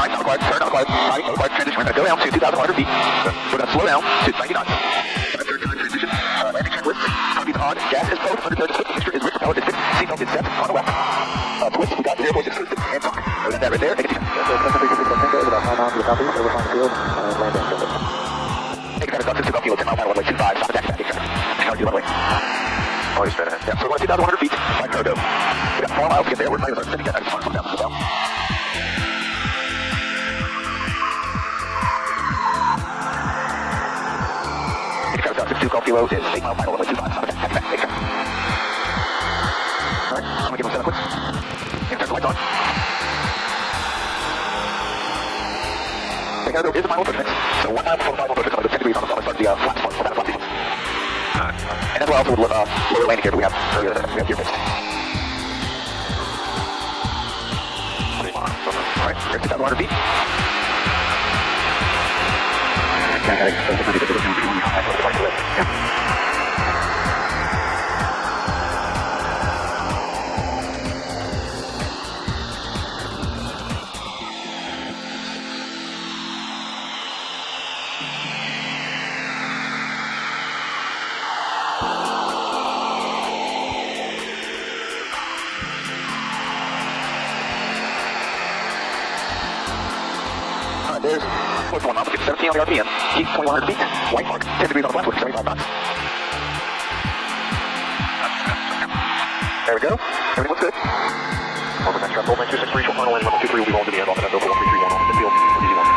9, not required, turn, not required, right, not required, transition. We're going to go down to 2,100 feet. We're going to slow down to 90 knots. Third time transition, landing checklist, heartbeat on, gas is both, undercarriage is fixed, mixture is rich, propellant is fixed, seatbelt is set on the left. Twist, we got 0.6 twisted, and talk. That right there, take it easy. About 5 miles to the southeast, over on the field, landing checklist. Take it back, 2 kilo, 10 mile runway 25, stop attack, back, how do you runway? Already straight ahead. Yeah, so we're going 2,100 feet, by cargo. We got 4 miles to get there, we're not even starting yet, I just want to slow down, slow down. Take it back, 2 kilo is 8 mile final runway 25, stop attack, back, take it. Alright, I'm going to give them 7 clicks. And turn the lights on. The cargo is the final approach mix, so 1 mile before the final approach mix, I'm going to go 10 degrees on the front, start the flat spot, so that's flat sequence. And that's why also with lower landing gear, we have gear fixed. Alright, we're at 2,100 feet. There's foot 1 mile, 17 on the RPM, keep 2,100 feet, white mark, 10 degrees on the flat, 75 knots. There we go, everything looks good. Over next trap, Goldman 263, short final, and level 23, we'll be going to the end, off the net, over 1331 on the field, easy 1,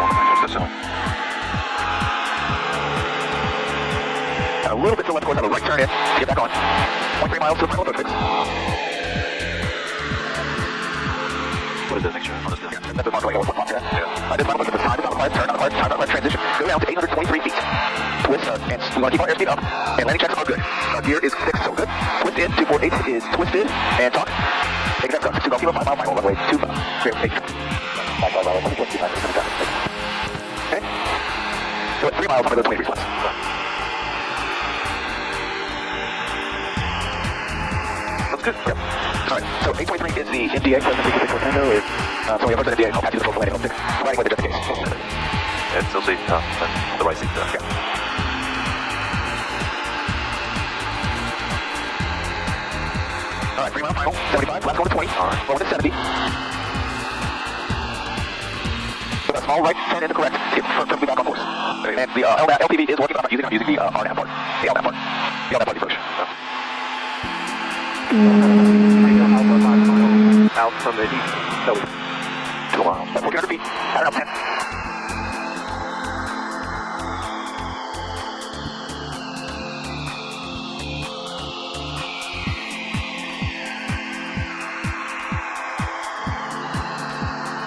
a little bit to the left, of course, have a right turn in, to get back on, 0.3 miles to the final approach fix. What is this next year? What is this? That's the mark away, what's the yeah. This final approach fix, time, not required, turn, not required, time, not required, transition, go down to 823 feet. Twist, and we want to keep our airspeed up, and landing checks are good. Gear is fixed, so good. Twist in, 248 is twisted, and talk. Take that up, 2 kilo, 5 mile final, runway 25. Clear, take 5 miles, 25, okay? So at 3 miles, I'm going to go 23 flights. That's good. Yep. Alright, so 823 is the MDA, President Rico Victor Orlando is, so we have first MDA, I'll pass you the full landing on 6. Landing with the just in case. It's still seat, the right seat there. Yeah. Alright, 3 mile final, 75, last going to 20. Alright. Going to 70. So a small right turn into correct to get perfectly back on course. And the LTV is working, I'm using the RNAV part. The LNAV part. The LNAV part approach. Out from the east, so 2 miles, 1,400 feet, at around 10.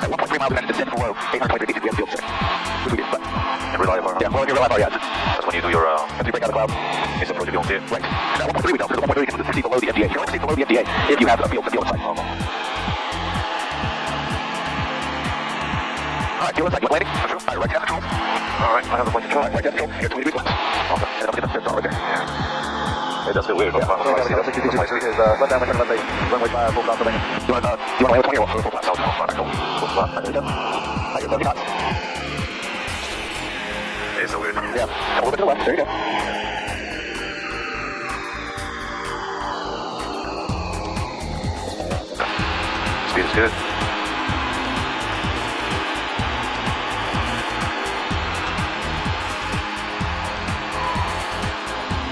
At 1.3 miles, we're descend below 823 feet, we have field set. Which we did, but... And rely bar. Yeah, well, if you rely bar, yeah. That's when you do your, after you break out the cloud. it's approach if you don't see it. Right. Now 1.3 we don't, because 1.3 can see below the MDA. You can only see below the MDA if you have a field inside. Alright, field inside, landing. Alright, right down control. Alright, I have the point control. Right down control, you're 20 degrees left. Okay, and I'm going to get the right there. Yeah. It does feel weird. Yeah. Left down, left base, runway 5, full stop, landing. You want to land with 20 or full flat? No, full flat. There you go. I get 30 knots. It's so weird. Yeah, a little bit to the left, there you go. Speed is good.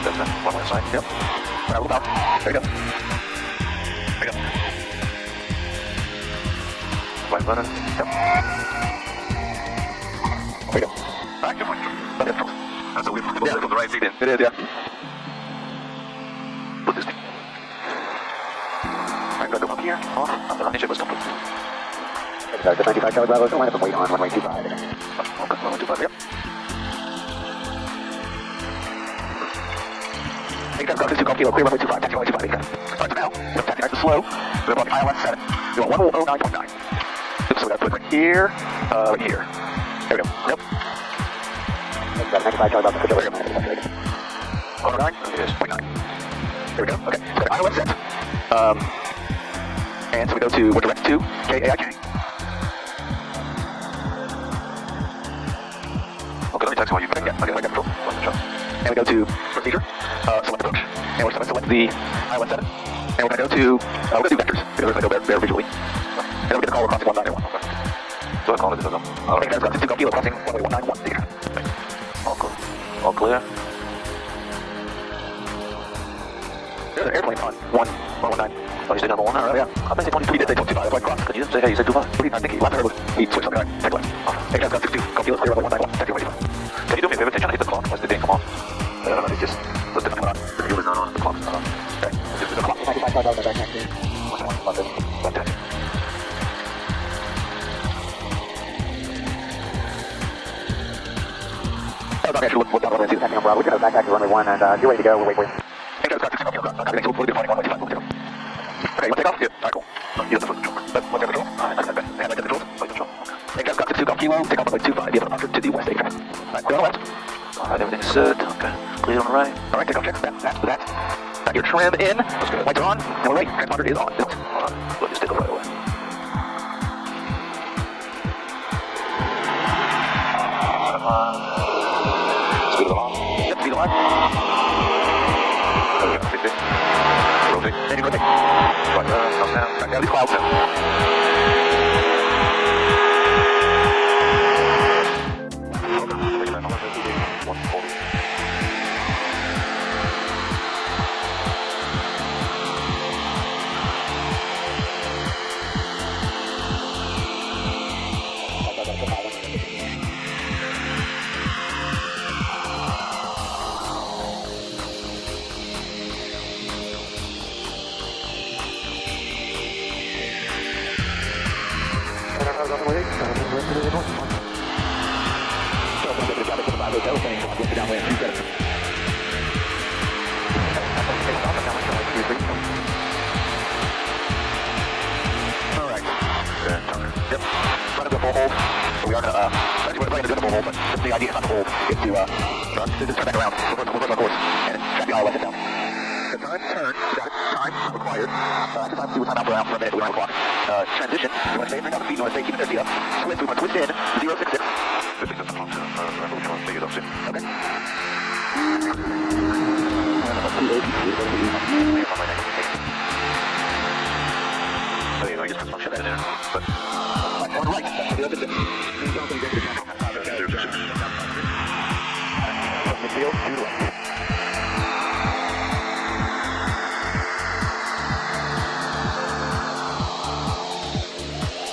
That's it. One left side. Yep. Alright, look out. There you go. There you go. Right button. Yep. There you go. Alright, good point. That's a weird one. Yeah. Put the right seat in. It is, yeah. Put this thing. Alright, go up here. Off. The landing chip was complete. the 95 Charlie Bravo, so line up and wait on runway 25. Okay, runway 25, yep. Take that, go to 2 Golf Kilo, clear runway 25, taxi runway 25, take that. Alright, so now, we're taxi nice and slow. We're about ILS 7. You want 109.9. So we gotta put it right here, right here. There we go, yep. 95 Charlie Bravo, There we go. 109, it is 0.9. There we go, okay. So we got ILS set. And so we go to, we're direct to KAIK. me text while you... Okay, yeah, okay, control. Like the truck. And we go to procedure, select approach. And we're going to select the iOS 7. And we're going to go to, we're going to do vectors, because we're going to go there visually. And then we're going to call crossing 191. Okay. So I call it, because I'm... Okay, that's to Kilo crossing 191. Okay. All clear? There's an airplane on 119. Oh, you said number 1 now, right? Yeah. I think it's 22. He did say 25, that's why I crossed. You didn't say, hey, you said 25. I think he left her, he switched something, right? Take left. Okay, that's got 62. Kilo 191. That's the way to go. Can you do me a favor? Take trying to hit the clock. What's the ding? Come on. It's just, let's come on. The viewer's not on. The clock's not on. Okay. Just the clock. 95 back next to you. London. Fantastic. Okay, look down and see the Taxi on Bravo. We're going to backtrack to runway 1 and you're ready to go. We'll wait for you. Okay, let's start to okay, so we'll be finding 125. Okay, you want to take off? Yeah, alright, cool. You have the first control. Let's look at the control. Alright, okay. And I get the control. Like control. Okay, guys, got 62 Kilo. Take off at like 25. You have an upward to the west apex. Alright, clear on the left. Alright, everything's set. Okay. Clear on the right. Alright, take off, check. That's. Got your trim in. Lights are on. And we're ready. Transponder is on. Alright, we'll just take a right away. Speed of the line. Yep, speed of line. Okay, 50. Rotate. Then you rotate. Right there. Come down. Back down these clouds. Take that number. 140. We are going to, actually we're playing a good full hold, but the idea is not to hold, it's to just turn back around, reverse on course, and track the ILS down. The time, turn, got it, time required, time to do a timeout around for a minute, we run the clock. Transition, you want to stay bring down the feet, you want to stay, keep their feet up, switch, we want to twist in, 066. I think that's the function, revolution, take it up soon. Okay. So, you know, I just put some shit in there, but... On the right, that's the other tip. Midfield, to the right.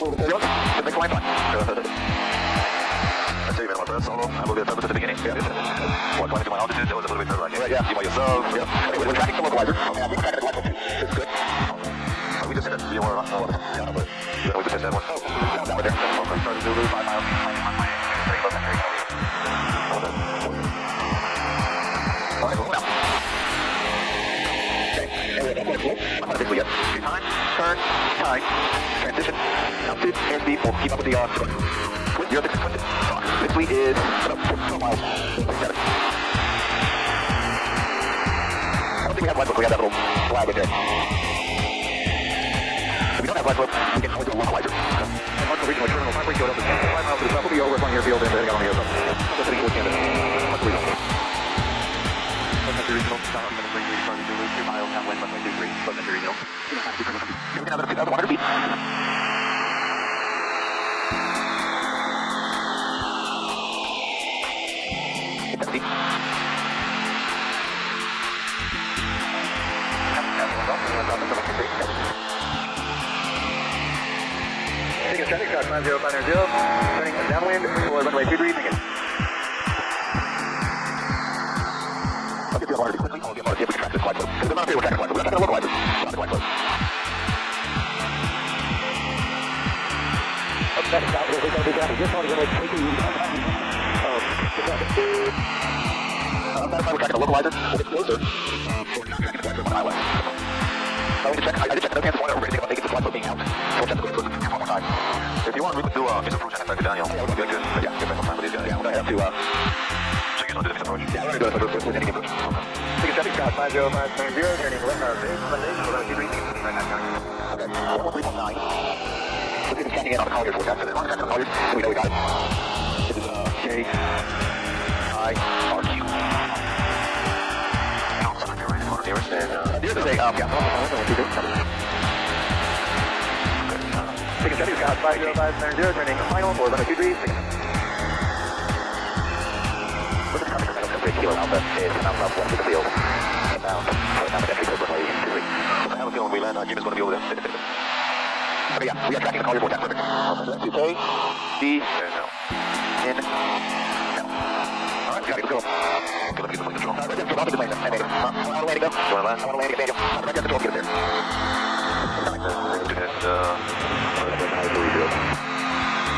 The big line fine. I tell you, man, my first solo, I will get at the beginning. What, going into my altitude, that was a little bit further right here. Yeah. You by yourself. Yeah. Okay, we're tracking the localizer. Okay, I think we're tracking the localizer. It's good. We just hit it. You were not. Yeah, but we just hit that one. Oh, down right there. Okay, started to lose 5 miles. All right, go now. Okay, and we're at 1.4. I'm not officially yet. Time, turn, time, transition, altitude, and speed. We'll keep up with the twist, 066 twisted. This speed is 12 miles. 67. I don't think we have light book. We have that little flag right there. If we don't have light book, we can only do a localizer. And once we reach our terminal time ratio, 5 miles to the south, we'll be over on your field and then on the other side. That's sitting towards Canada. Once we reach. Regional, stop, I'm going to bring you starting to lose 2 miles downwind, 1.23, Southern Regional. We're going to have 2,100 feet. Hit that seat. Taking a traffic shot, 50590, turning downwind for runway 23, take it. I'll get the alarm quickly. I'll get see if we can track this quite close. Because I'm not afraid we're tracking quite close. We're not going to localize it. Not quite close. That's about what we're going to do. Just want to go like taking you. I'm not afraid we're tracking a localizer. We'll get closer. We're not tracking the quite close on ILS. I did check the pants one over. We're going to take it to the quite close being out. So we'll check the quite close one more time. If you want, we could do a approach and attack Daniel. Yeah, we're going to do it. Yeah, give me some time with these guys. Yeah, we're going to have to, so you guys want to do the approach? Yeah, we're going to do it with any approach. Take a traffic shot, 50590, turning left, okay, 1.319. We're going to be checking in on the Colliers forecast. On the Colliers, we know we got it. This is, J. IRQ. Nearest and nearest is a Taking 70 Scott 50590, turning final for 123, Kilo Alpha is now southwest of the field. Bound right now at entry code runway 23. I have a feeling when we land, Jim is going to be over there. Okay, yeah, we are tracking the call report. That's perfect. Okay, 2K, D, no. In, no. Alright, we got it, let's go. Okay, let me get the flight control. Let's go off the plane then. And I want to land it, go. You want to land? I want to land it, Daniel. I'm right down the control, get it there.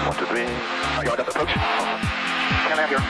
One, two, three. Alright, you want to approach? Can I land here?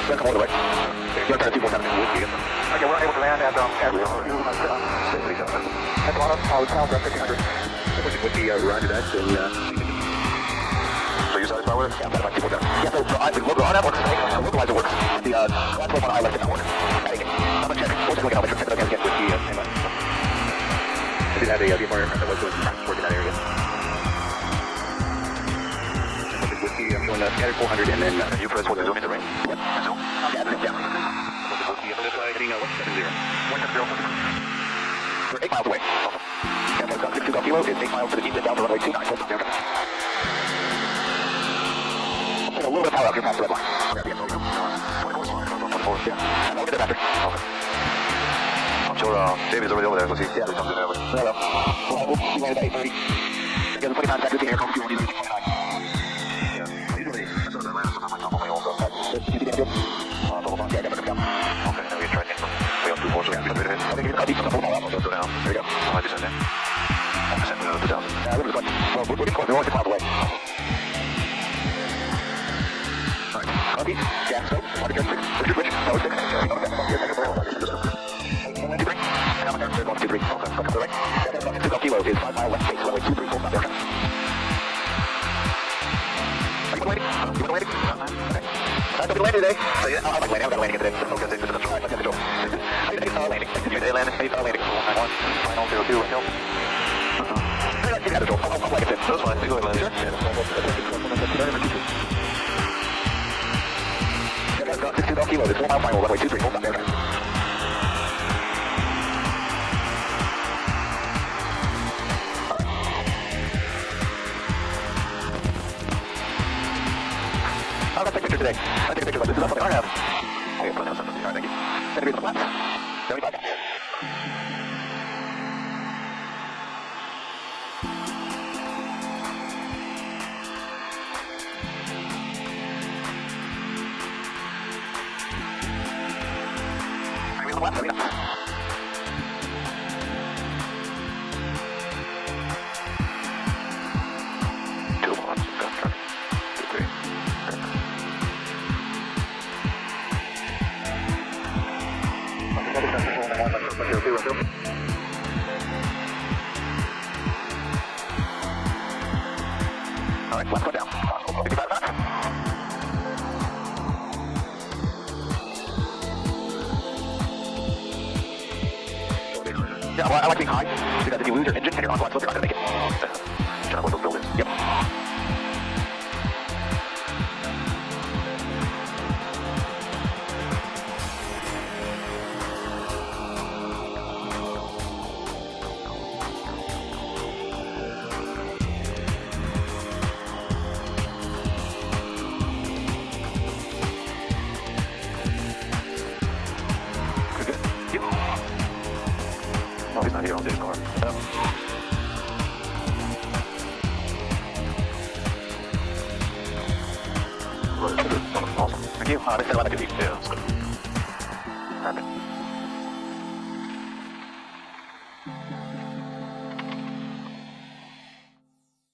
Welcome all the way. You're trying to 247. Okay, we're able to land at Atlanta, South 1500. With the roger that, so you satisfied with it? Yeah, about 247. Yeah, so on that works. Localizer works. The last one I left did not work. I'm going to check. We'll just look at how much check it again with the I did have a VMware that was doing practice work in that area. With the showing scattered 400 and then you press what to zoom into range. Yep, zoom. Yeah, heading 170. 170. We're 8 miles away. And that's 62 kilo is 8 miles to the east and down to runway 29. Take a little bit of power out here past the red line. Yeah. And I'll get the battery. Okay. I'm sure David's already over there, so see. Yeah, there's something there. Hello. We'll see you at 8:30. Get the 29 back with the air comes, you won't need to be 29. Yeah. Usually, that's what I land sometimes on my own, so. You see the double bump, yeah, I got it down. Okay, now we try to get way on 2-4, so we can get rid of it. I think it's got deep from the full power, so go down. There we go. 5% there. 1% to 2000. Yeah, a little bit. Well, we're getting close. We're only 6 miles away. Alright. Copy. Gas, go. Water gas, 6. Switch, switch. Power 6. Kilo is 5 mile west base, runway 23, full stop there. Are you landing? You want to landing? Okay. I'm going to land today. So yeah, I'll landing. I've got landing today. Okay, take the control. Take the control. How landing? You say landing? How landing? Final 02, let's go. You got control. I'll flag it in. That's fine. Go ahead, landing. Sure. I've got 62 kilo. It's 1 mile final, runway 23, full stop there. I'll take a picture today. I'll take a picture of this. Is that something I have? Okay, put down something. All right, thank you. 10 degrees on the flaps. 75. Degrees on the flaps. 70. Alright, let's go down. 55 knots. Yeah, well, I like being high. Because if you lose your engine and you're on flat, you're not going to make it. Trying to avoid those buildings. Yep. Oh, he's not here on this car. Awesome. Thank you. Let's send a lot of good. Yeah, that's good. Perfect.